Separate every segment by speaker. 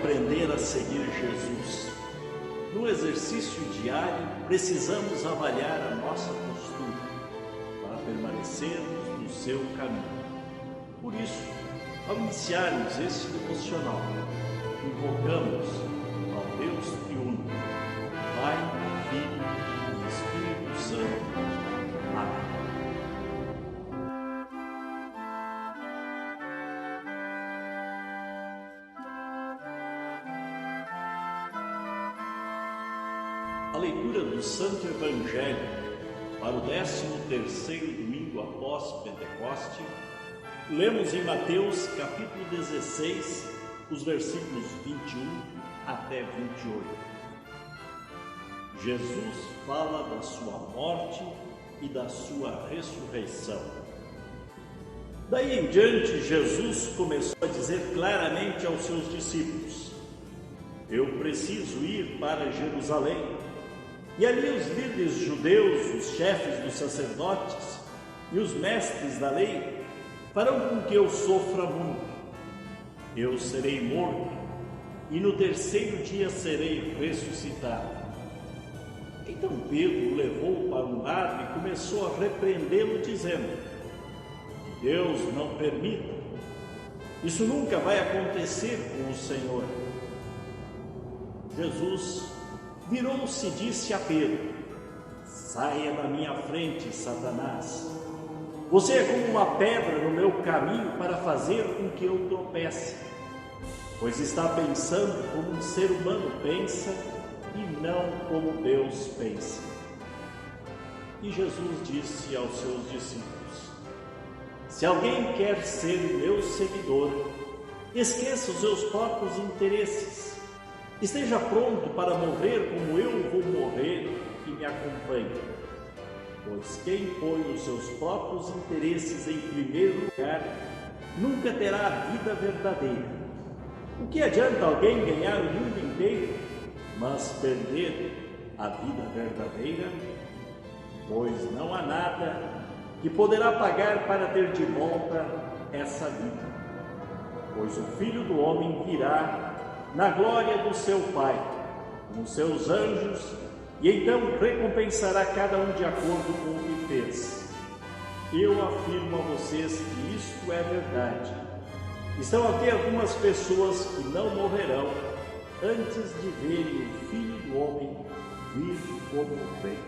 Speaker 1: aprender a seguir Jesus. No exercício diário, precisamos avaliar a nossa postura para permanecermos no seu caminho. Por isso, ao iniciarmos esse devocional, invocamos ao Deus triuno, Pai, Filho e Espírito Santo. Amém. A leitura do Santo Evangelho para o 13º domingo após Pentecoste, lemos em Mateus capítulo 16, os versículos 21 até 28. Jesus fala da sua morte e da sua ressurreição. Daí em diante, Jesus começou a dizer claramente aos seus discípulos: eu preciso ir para Jerusalém. E ali os líderes judeus, os chefes dos sacerdotes e os mestres da lei farão com que eu sofra muito. Eu serei morto e no terceiro dia serei ressuscitado. Então Pedro o levou para um lado e começou a repreendê-lo, dizendo: que Deus não permita. Isso nunca vai acontecer com o Senhor. Jesus virou-se e disse a Pedro: saia da minha frente, Satanás. Você é como uma pedra no meu caminho para fazer com que eu tropece, pois está pensando como um ser humano pensa e não como Deus pensa. E Jesus disse aos seus discípulos: se alguém quer ser meu seguidor, esqueça os seus próprios interesses. Esteja pronto para morrer como eu vou morrer e me acompanhe. Pois quem põe os seus próprios interesses em primeiro lugar, nunca terá a vida verdadeira. O que adianta alguém ganhar o mundo inteiro, mas perder a vida verdadeira? Pois não há nada que poderá pagar para ter de volta essa vida. Pois o Filho do Homem virá na glória do seu Pai, com os seus anjos, e então recompensará cada um de acordo com o que fez. Eu afirmo a vocês que isto é verdade. Estão aqui algumas pessoas que não morrerão antes de verem o Filho do Homem vir como rei.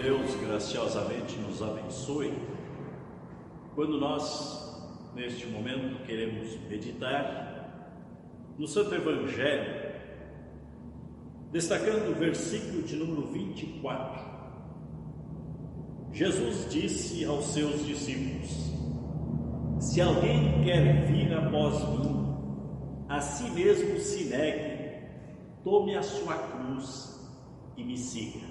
Speaker 1: Deus graciosamente nos abençoe quando nós, neste momento, queremos meditar no Santo Evangelho, destacando o versículo de número 24. Jesus disse aos seus discípulos: se alguém quer vir após mim, a si mesmo se negue, tome a sua cruz e me siga.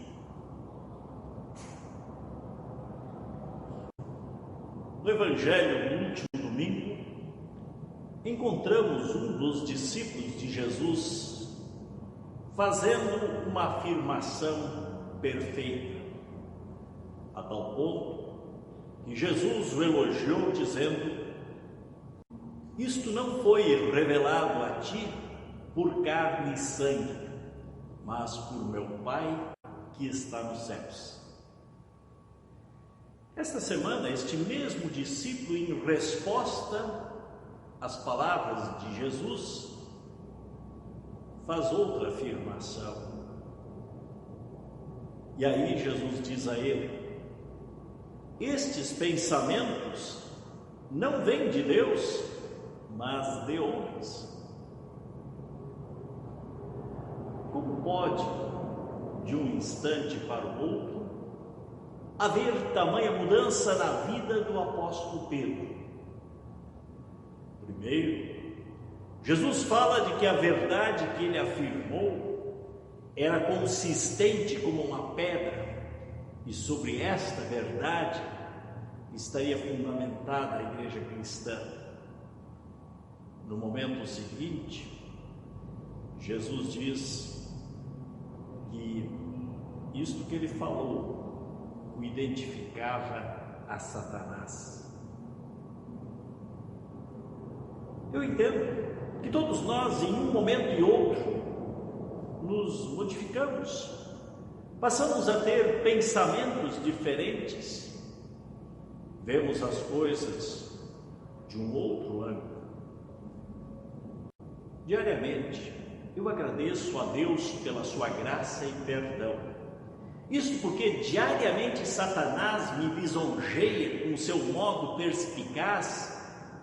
Speaker 1: No Evangelho do último domingo, encontramos um dos discípulos de Jesus fazendo uma afirmação perfeita, a tal ponto que Jesus o elogiou dizendo: isto não foi revelado a ti por carne e sangue, mas por meu Pai que está nos céus. Esta semana, este mesmo discípulo, em resposta às palavras de Jesus, faz outra afirmação. E aí Jesus diz a ele: estes pensamentos não vêm de Deus, mas de homens. Como pode, de um instante para o outro, haver tamanha mudança na vida do apóstolo Pedro? Primeiro, Jesus fala de que a verdade que ele afirmou era consistente como uma pedra, e sobre esta verdade estaria fundamentada a igreja cristã. No momento seguinte, Jesus diz que isto que ele falou identificava a Satanás. Eu entendo que todos nós, em um momento e outro, nos modificamos, passamos a ter pensamentos diferentes, vemos as coisas de um outro ângulo. Diariamente, eu agradeço a Deus pela sua graça e perdão. Isso porque diariamente Satanás me lisonjeia com seu modo perspicaz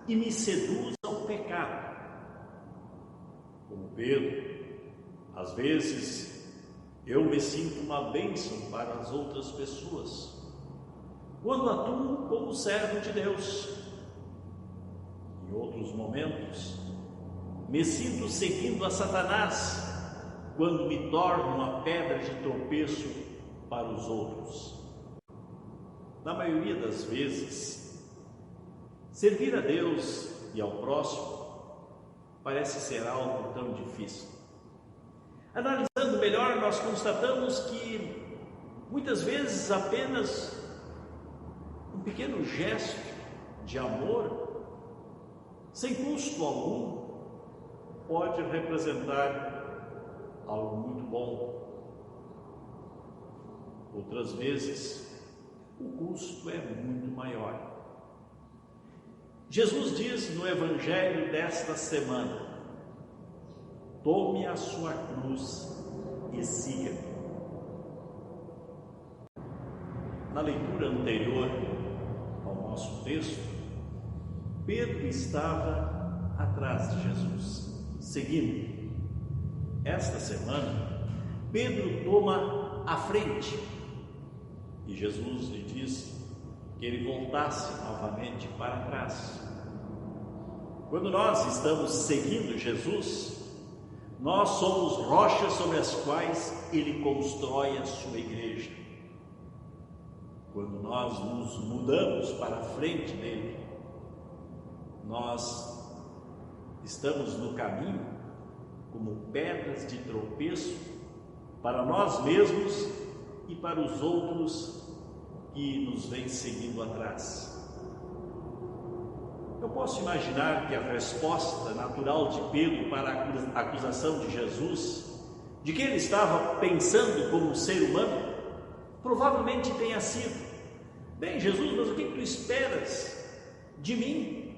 Speaker 1: e me seduz ao pecado. Como Pedro, às vezes eu me sinto uma bênção para as outras pessoas, quando atuo como servo de Deus. Em outros momentos, me sinto seguindo a Satanás, quando me torno uma pedra de tropeço para os outros. Na maioria das vezes, servir a Deus e ao próximo parece ser algo tão difícil. Analisando melhor, nós constatamos que muitas vezes apenas um pequeno gesto de amor, sem custo algum, pode representar algo muito bom. Outras vezes, o custo é muito maior. Jesus diz no Evangelho desta semana: tome a sua cruz e siga-me. Na leitura anterior ao nosso texto, Pedro estava atrás de Jesus, seguindo. Esta semana, Pedro toma a frente e Jesus lhe disse que ele voltasse novamente para trás. Quando nós estamos seguindo Jesus, nós somos rochas sobre as quais ele constrói a sua igreja. Quando nós nos mudamos para a frente dele, nós estamos no caminho como pedras de tropeço para nós mesmos e para os outros que nos vêm seguindo atrás. Eu posso imaginar que a resposta natural de Pedro para a acusação de Jesus, de que ele estava pensando como um ser humano, provavelmente tenha sido: bem, Jesus, mas o que tu esperas de mim?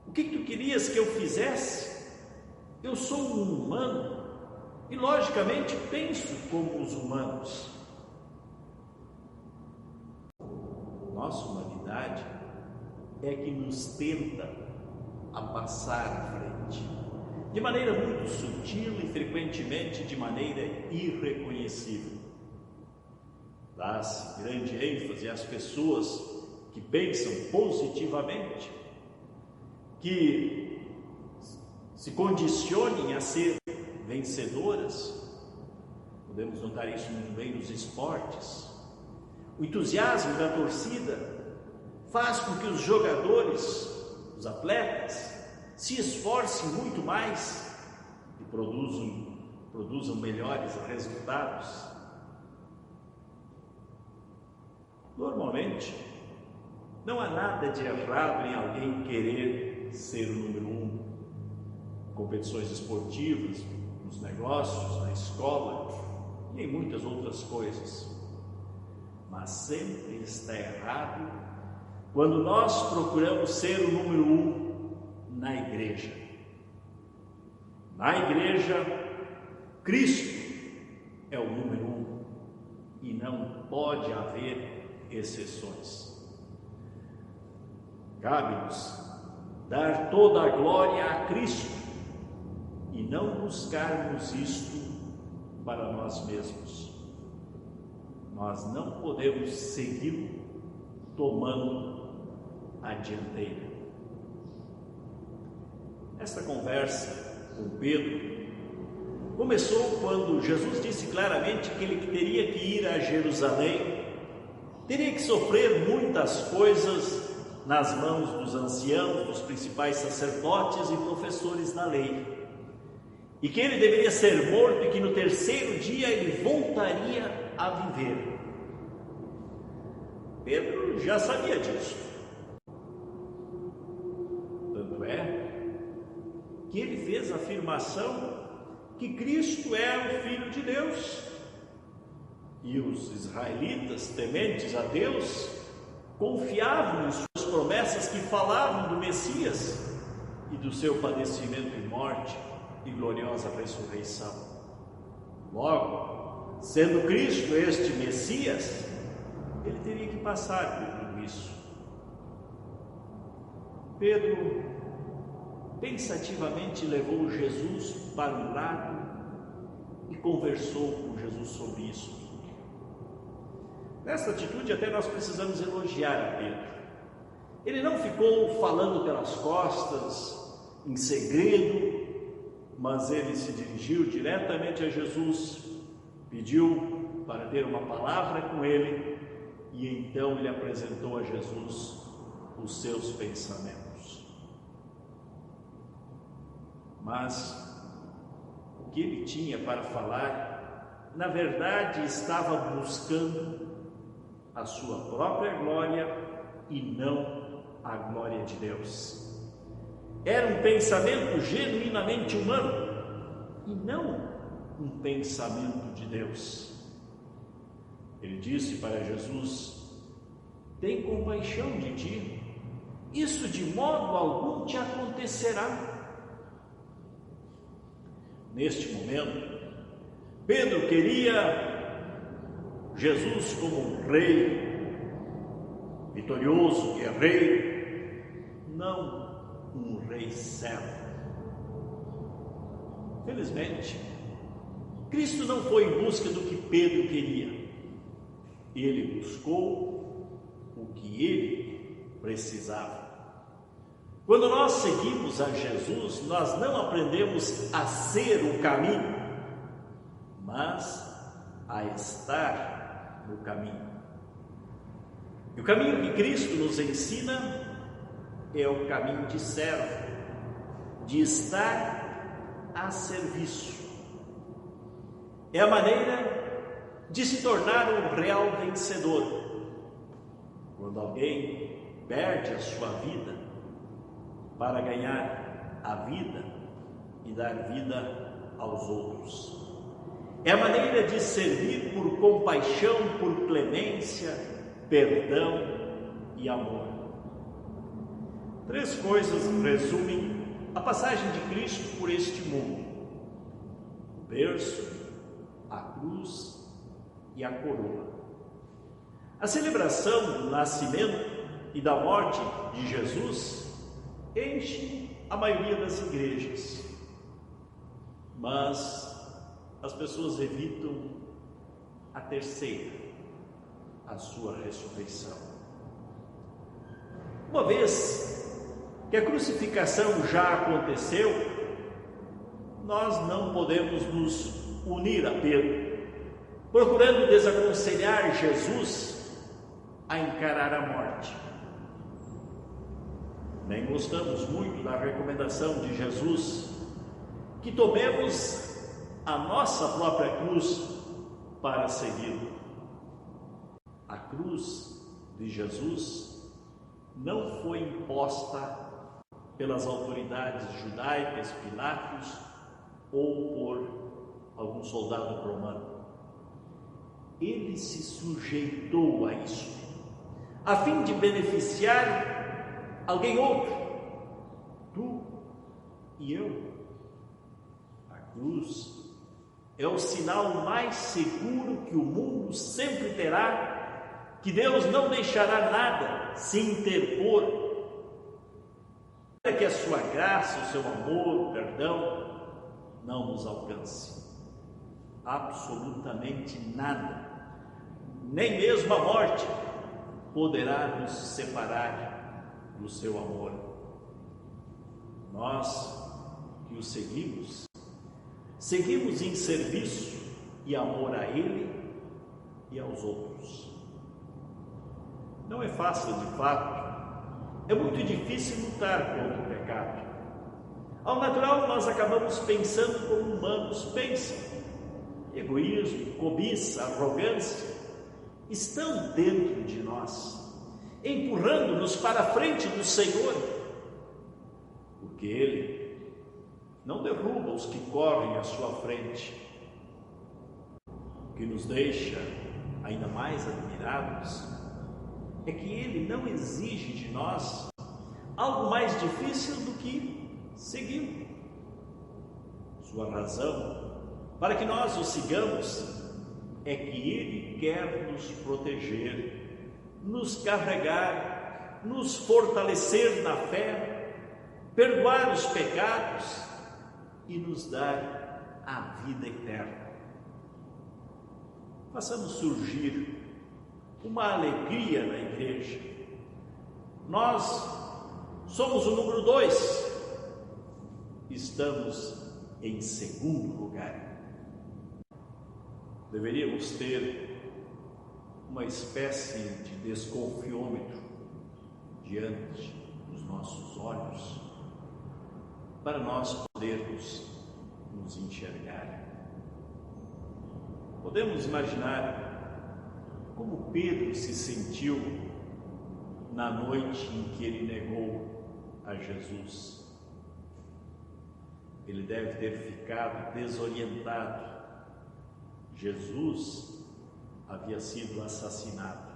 Speaker 1: O que tu querias que eu fizesse? Eu sou um humano e logicamente penso como os humanos. Nossa humanidade é que nos tenta a passar à frente, de maneira muito sutil e frequentemente de maneira irreconhecível. Dá-se grande ênfase às pessoas que pensam positivamente, que se condicionem a ser vencedoras. Podemos notar isso muito bem nos esportes. O entusiasmo da torcida faz com que os jogadores, os atletas, se esforcem muito mais e produzam melhores resultados. Normalmente, não há nada de errado em alguém querer ser o número 1 em competições esportivas, nos negócios, na escola e em muitas outras coisas. Mas sempre está errado quando nós procuramos ser o número 1 na igreja. Na igreja, Cristo é o número 1 e não pode haver exceções. Cabe-nos dar toda a glória a Cristo e não buscarmos isto para nós mesmos. Nós não podemos segui-lo tomando a dianteira. Esta conversa com Pedro começou quando Jesus disse claramente que ele teria que ir a Jerusalém, teria que sofrer muitas coisas nas mãos dos anciãos, dos principais sacerdotes e professores da lei, e que ele deveria ser morto e que no terceiro dia ele voltaria a viver. Pedro já sabia disso. Tanto é que ele fez a afirmação que Cristo é o Filho de Deus. E os israelitas, tementes a Deus, confiavam em suas promessas que falavam do Messias e do seu padecimento e morte e gloriosa ressurreição. Logo, sendo Cristo este Messias, ele teria que passar por tudo isso. Pedro pensativamente levou Jesus para um lado e conversou com Jesus sobre isso. Nessa atitude até nós precisamos elogiar a Pedro. Ele não ficou falando pelas costas, em segredo, mas ele se dirigiu diretamente a Jesus, pediu para ter uma palavra com ele e então ele apresentou a Jesus os seus pensamentos. Mas o que ele tinha para falar, na verdade, estava buscando a sua própria glória e não a glória de Deus. Era um pensamento genuinamente humano e não um pensamento de Deus. Ele disse para Jesus: tem compaixão de ti, isso de modo algum te acontecerá. Neste momento, Pedro queria Jesus como um rei, vitorioso, guerreiro, não um rei servo. Felizmente, Cristo não foi em busca do que Pedro queria. Ele buscou o que ele precisava. Quando nós seguimos a Jesus, nós não aprendemos a ser o caminho, mas a estar no caminho. E o caminho que Cristo nos ensina é o caminho de servo, de estar a serviço. É a maneira de se tornar um real vencedor. Quando alguém perde a sua vida para ganhar a vida e dar vida aos outros. É a maneira de servir por compaixão, por clemência, perdão e amor. 3 coisas resumem a passagem de Cristo por este mundo: o berço, a cruz e a coroa. A celebração do nascimento e da morte de Jesus enche a maioria das igrejas, mas as pessoas evitam a terceira, a sua ressurreição. Uma vez que a crucificação já aconteceu, nós não podemos nos unir a Pedro, procurando desaconselhar Jesus a encarar a morte. Nem gostamos muito da recomendação de Jesus que tomemos a nossa própria cruz para segui-lo. A cruz de Jesus não foi imposta pelas autoridades judaicas, Pilatos, ou por algum soldado romano. Ele se sujeitou a isso, a fim de beneficiar alguém outro, tu e eu. A cruz é o sinal mais seguro que o mundo sempre terá, que Deus não deixará nada se interpor, para que a sua graça, o seu amor, o perdão não nos alcance. Absolutamente nada, nem mesmo a morte, poderá nos separar do seu amor. Nós que o seguimos em serviço e amor a Ele e aos outros. Não é fácil, de fato. É muito difícil lutar contra o pecado. Ao natural, nós acabamos pensando como humanos pensam: egoísmo, cobiça, arrogância. estão dentro de nós, empurrando-nos para a frente do Senhor, porque Ele não derruba os que correm à sua frente. O que nos deixa ainda mais admirados é que Ele não exige de nós algo mais difícil do que segui-lo. Sua razão para que nós o sigamos é que Ele quer nos proteger, nos carregar, nos fortalecer na fé, perdoar os pecados e nos dar a vida eterna. Façamos surgir uma alegria na igreja. Nós somos o número 2, estamos em segundo lugar. Deveríamos ter uma espécie de desconfiômetro diante dos nossos olhos, para nós podermos nos enxergar. Podemos imaginar como Pedro se sentiu na noite em que ele negou a Jesus. Ele deve ter ficado desorientado. Jesus havia sido assassinado.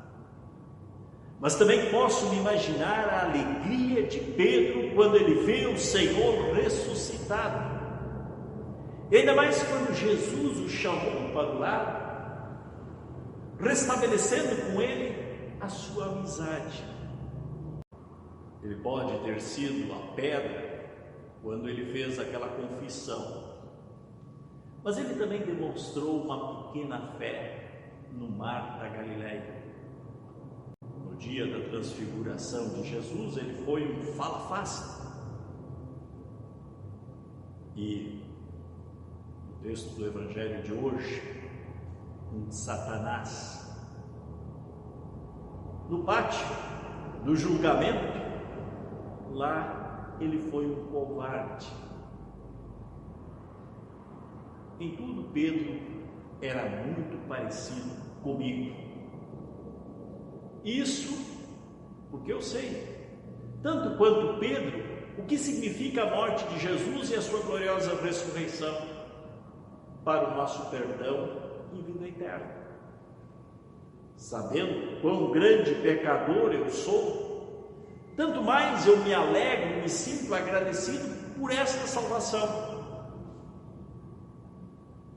Speaker 1: Mas também posso me imaginar a alegria de Pedro quando ele vê o Senhor ressuscitado. E ainda mais quando Jesus o chamou para o lado, restabelecendo com ele a sua amizade. Ele pode ter sido a pedra quando ele fez aquela confissão, mas ele também demonstrou uma pequena fé no mar da Galileia. No dia da transfiguração de Jesus, ele foi um fala-faça. E no texto do Evangelho de hoje, um Satanás. No pátio do julgamento, lá ele foi um covarde. Em tudo, Pedro era muito parecido comigo. Isso porque eu sei, tanto quanto Pedro, o que significa a morte de Jesus e a sua gloriosa ressurreição para o nosso perdão e vida eterna. Sabendo quão grande pecador eu sou, tanto mais eu me alegro, me sinto agradecido por esta salvação.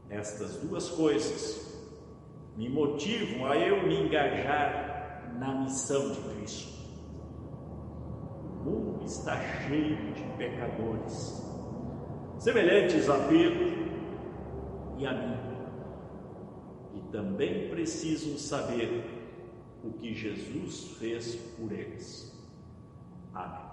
Speaker 1: Estas duas coisas me motivam a eu me engajar na missão de Cristo. O mundo está cheio de pecadores, semelhantes a Pedro e a mim, e também precisam saber o que Jesus fez por eles. Amém.